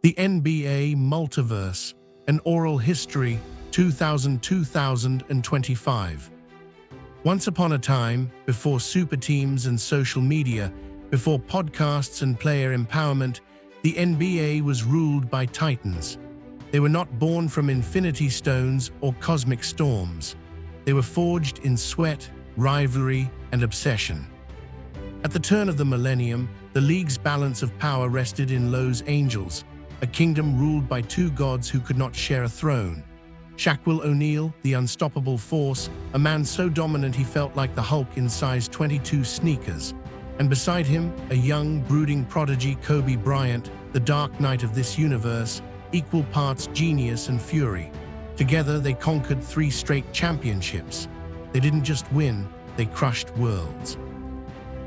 The NBA Multiverse, an Oral History, 2025. Once upon a time, before super teams and social media, before podcasts and player empowerment, the NBA was ruled by titans. They were not born from infinity stones or cosmic storms. They were forged in sweat, rivalry, and obsession. At the turn of the millennium, the league's balance of power rested in Los Angeles, a kingdom ruled by two gods who could not share a throne. Shaquille O'Neal, the unstoppable force, a man so dominant he felt like the Hulk in size 22 sneakers. And beside him, a young, brooding prodigy, Kobe Bryant, the dark knight of this universe, equal parts genius and fury. Together, they conquered 3 straight championships. They didn't just win, they crushed worlds.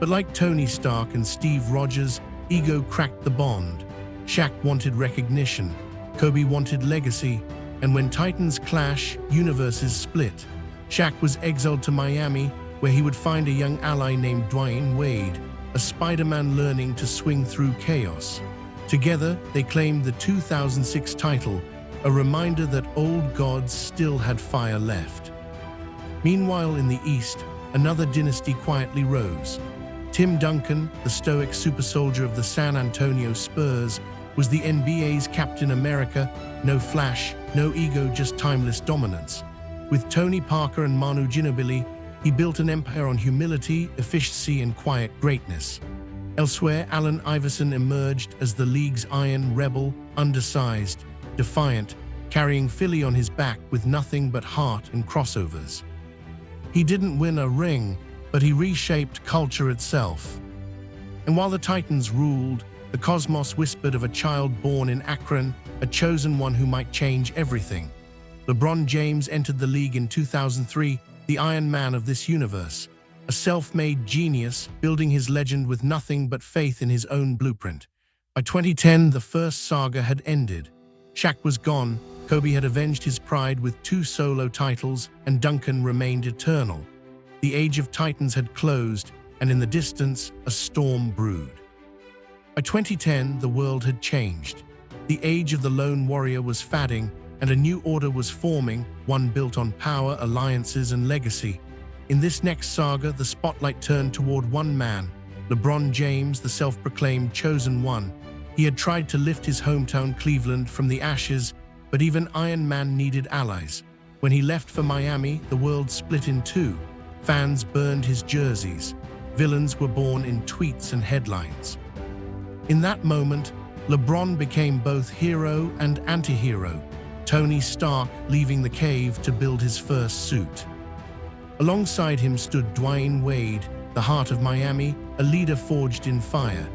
But like Tony Stark and Steve Rogers, ego cracked the bond. Shaq wanted recognition, Kobe wanted legacy, and when titans clash, universes split. Shaq was exiled to Miami, where he would find a young ally named Dwyane Wade, a Spider-Man learning to swing through chaos. Together, they claimed the 2006 title, a reminder that old gods still had fire left. Meanwhile, in the East, another dynasty quietly rose. Tim Duncan, the stoic super soldier of the San Antonio Spurs, was the NBA's Captain America, no flash, no ego, just timeless dominance. With Tony Parker and Manu Ginobili, he built an empire on humility, efficiency, and quiet greatness. Elsewhere, Allen Iverson emerged as the league's iron rebel, undersized, defiant, carrying Philly on his back with nothing but heart and crossovers. He didn't win a ring, but he reshaped culture itself. And while the Titans ruled, the cosmos whispered of a child born in Akron, a chosen one who might change everything. LeBron James entered the league in 2003, the Iron Man of this universe, a self-made genius building his legend with nothing but faith in his own blueprint. By 2010, the first saga had ended. Shaq was gone, Kobe had avenged his pride with 2 solo titles, and Duncan remained eternal. The Age of Titans had closed, and in the distance, a storm brewed. By 2010, the world had changed. The age of the lone warrior was fading, and a new order was forming, one built on power, alliances, and legacy. In this next saga, the spotlight turned toward one man, LeBron James, the self-proclaimed chosen one. He had tried to lift his hometown Cleveland from the ashes, but even Iron Man needed allies. When he left for Miami, the world split in 2. Fans burned his jerseys. Villains were born in tweets and headlines. In that moment, LeBron became both hero and anti-hero, Tony Stark leaving the cave to build his first suit. Alongside him stood Dwyane Wade, the heart of Miami, a leader forged in fire,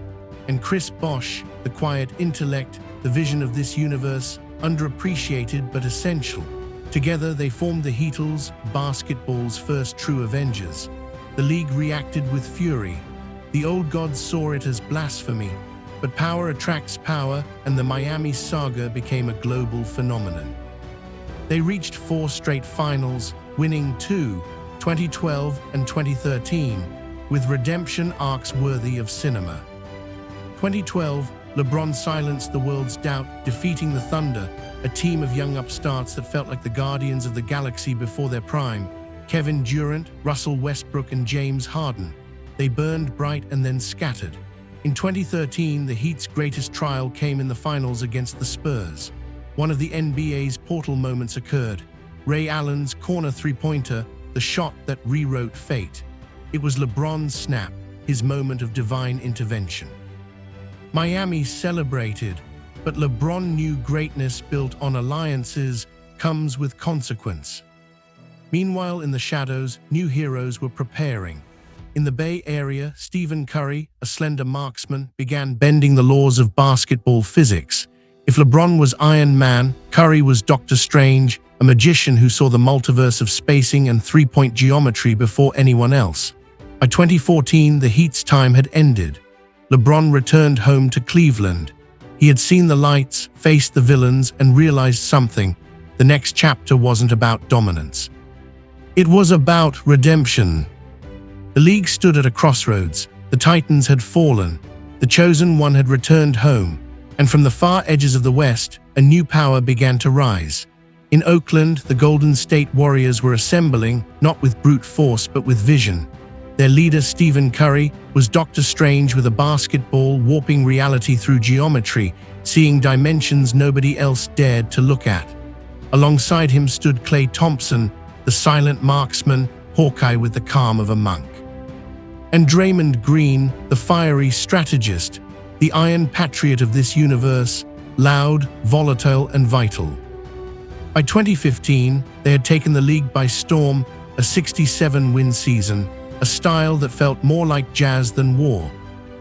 and Chris Bosh, the quiet intellect, the vision of this universe, underappreciated but essential. Together they formed the Heatles, basketball's first true Avengers. The league reacted with fury. The old gods saw it as blasphemy, but power attracts power, and the Miami saga became a global phenomenon. They reached 4 straight finals, winning 2, 2012 and 2013, with redemption arcs worthy of cinema. 2012, LeBron silenced the world's doubt, defeating the Thunder, a team of young upstarts that felt like the guardians of the galaxy before their prime. Kevin Durant, Russell Westbrook, and James Harden. They burned bright and then scattered. In 2013, the Heat's greatest trial came in the finals against the Spurs. One of the NBA's portal moments occurred. Ray Allen's corner three-pointer, the shot that rewrote fate. It was LeBron's snap, his moment of divine intervention. Miami celebrated, but LeBron knew greatness built on alliances comes with consequence. Meanwhile, in the shadows, new heroes were preparing. In the Bay Area, Stephen Curry, a slender marksman, began bending the laws of basketball physics. If LeBron was Iron Man, Curry was Doctor Strange, a magician who saw the multiverse of spacing and three-point geometry before anyone else. By 2014, the Heat's time had ended. LeBron returned home to Cleveland. He had seen the lights, faced the villains, and realized something. The next chapter wasn't about dominance. It was about redemption. The league stood at a crossroads. The Titans had fallen. The chosen one had returned home. And from the far edges of the West, a new power began to rise. In Oakland, the Golden State Warriors were assembling, not with brute force but with vision. Their leader, Stephen Curry, was Doctor Strange with a basketball, warping reality through geometry, seeing dimensions nobody else dared to look at. Alongside him stood Klay Thompson, the silent marksman, Hawkeye with the calm of a monk. And Draymond Green, the fiery strategist, the iron patriot of this universe, loud, volatile, and vital. By 2015, they had taken the league by storm, a 67-win season, a style that felt more like jazz than war.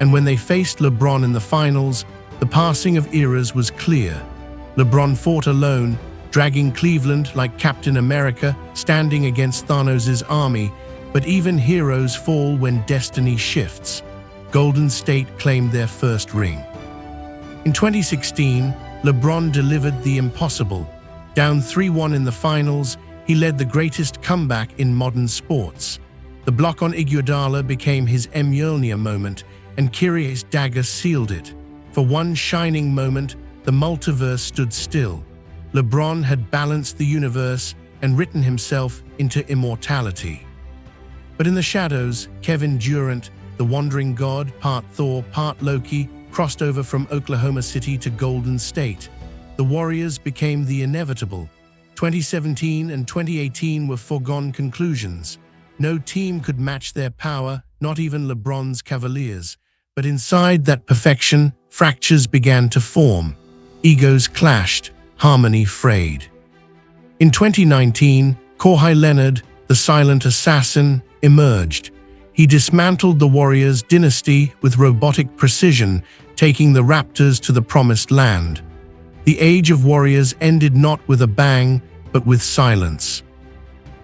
And when they faced LeBron in the finals, the passing of eras was clear. LeBron fought alone, dragging Cleveland like Captain America, standing against Thanos' army, but even heroes fall when destiny shifts. Golden State claimed their first ring. In 2016, LeBron delivered the impossible. Down 3-1 in the finals, he led the greatest comeback in modern sports. The block on Iguodala became his Mjolnir moment, and Kyrie's dagger sealed it. For one shining moment, the multiverse stood still. LeBron had balanced the universe and written himself into immortality. But in the shadows, Kevin Durant, the wandering god, part Thor, part Loki, crossed over from Oklahoma City to Golden State. The Warriors became the inevitable. 2017 and 2018 were foregone conclusions. No team could match their power, not even LeBron's Cavaliers. But inside that perfection, fractures began to form. Egos clashed, harmony frayed. In 2019, Kawhi Leonard, the silent assassin, emerged. He dismantled the Warriors' dynasty with robotic precision, taking the Raptors to the promised land. The age of Warriors ended not with a bang, but with silence.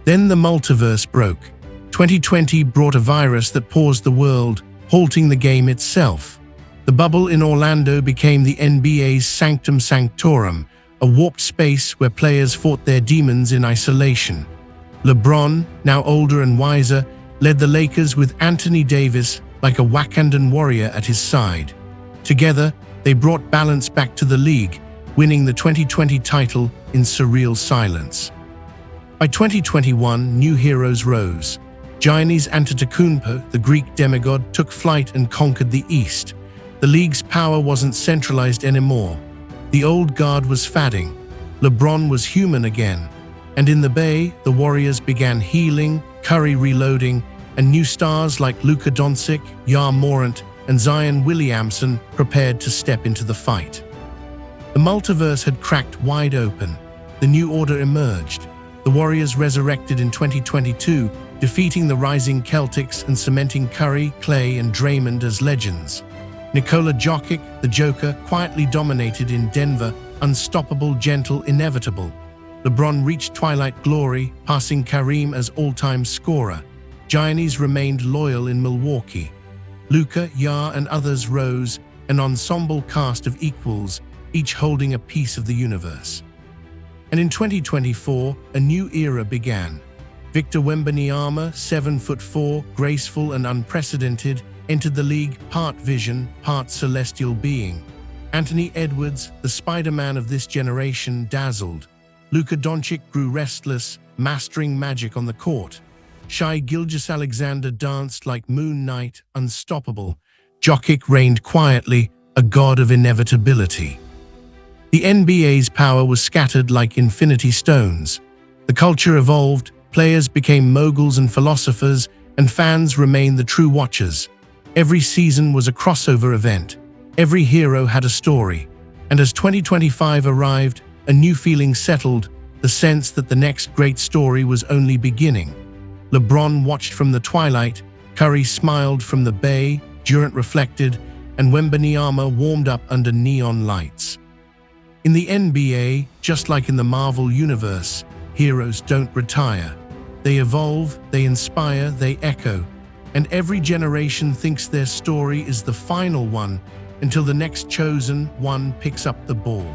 Then the multiverse broke. 2020 brought a virus that paused the world, halting the game itself. The bubble in Orlando became the NBA's sanctum sanctorum, a warped space where players fought their demons in isolation. LeBron, now older and wiser, led the Lakers with Anthony Davis like a Wakandan warrior at his side. Together, they brought balance back to the league, winning the 2020 title in surreal silence. By 2021, new heroes rose. Giannis Antetokounmpo, the Greek demigod, took flight and conquered the East. The league's power wasn't centralized anymore. The old guard was fading. LeBron was human again. And in the Bay, the Warriors began healing, Curry reloading, and new stars like Luka Doncic, Ja Morant, and Zion Williamson prepared to step into the fight. The multiverse had cracked wide open. The new order emerged. The Warriors resurrected in 2022, defeating the rising Celtics and cementing Curry, Klay, and Draymond as legends. Nikola Jokic, the Joker, quietly dominated in Denver, unstoppable, gentle, inevitable. LeBron reached twilight glory, passing Kareem as all-time scorer. Giannis remained loyal in Milwaukee. Luka, Ja, and others rose, an ensemble cast of equals, each holding a piece of the universe. And in 2024, a new era began. Victor Wembanyama, 7'4", graceful and unprecedented, entered the league part vision, part celestial being. Anthony Edwards, the Spider-Man of this generation, dazzled. Luka Doncic grew restless, mastering magic on the court. Shai Gilgeous-Alexander danced like Moon Knight, unstoppable. Jokic reigned quietly, a god of inevitability. The NBA's power was scattered like infinity stones. The culture evolved, players became moguls and philosophers, and fans remained the true watchers. Every season was a crossover event. Every hero had a story. And as 2025 arrived, a new feeling settled, the sense that the next great story was only beginning. LeBron watched from the twilight, Curry smiled from the Bay, Durant reflected, and Wembanyama warmed up under neon lights. In the NBA, just like in the Marvel universe, heroes don't retire. They evolve, they inspire, they echo, and every generation thinks their story is the final one until the next chosen one picks up the ball.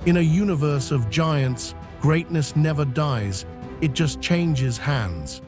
In a universe of giants, greatness never dies, it just changes hands.